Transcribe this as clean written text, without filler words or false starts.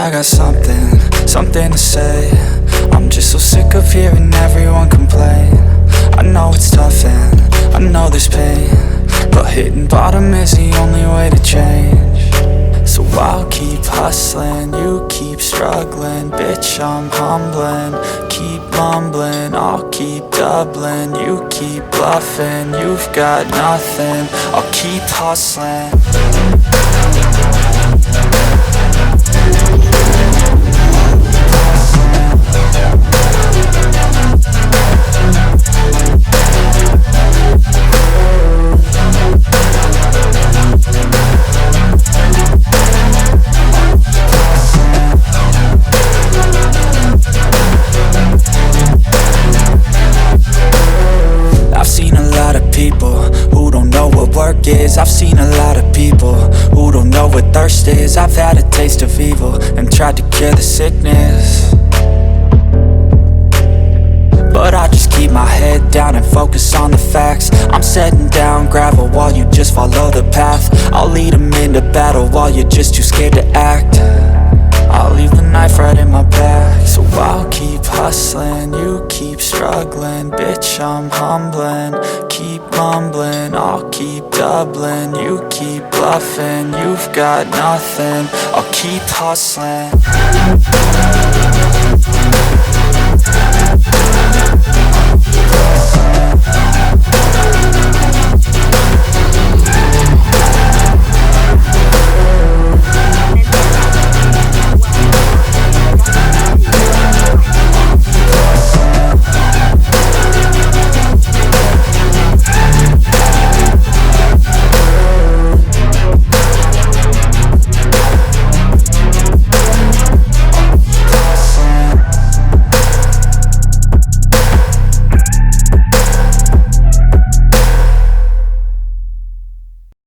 I got something to say. I'm just so sick of hearing everyone complain. I know it's tough and I know there's pain, but hitting bottom is the only way to change. So I'll keep hustling, you keep struggling. Bitch, I'm humbling, keep mumbling. I'll keep doubling, you keep bluffing. You've got nothing, I'll keep hustling. I've seen a lot of people who don't know what work is. I've seen a lot of people who don't know what thirst is. I've had a taste of evil and tried to cure the sickness, but I just keep my head down and focus on the facts. I'm setting down gravel while you just follow the path. I'll lead them into battle while you're just too scared to act. I'll leave the knife right in my back. So I'll keep hustling, you keep struggling. Bitch, I'm humbling, keep mumbling. I'll keep doubling, you keep bluffing. You've got nothing, I'll keep hustling.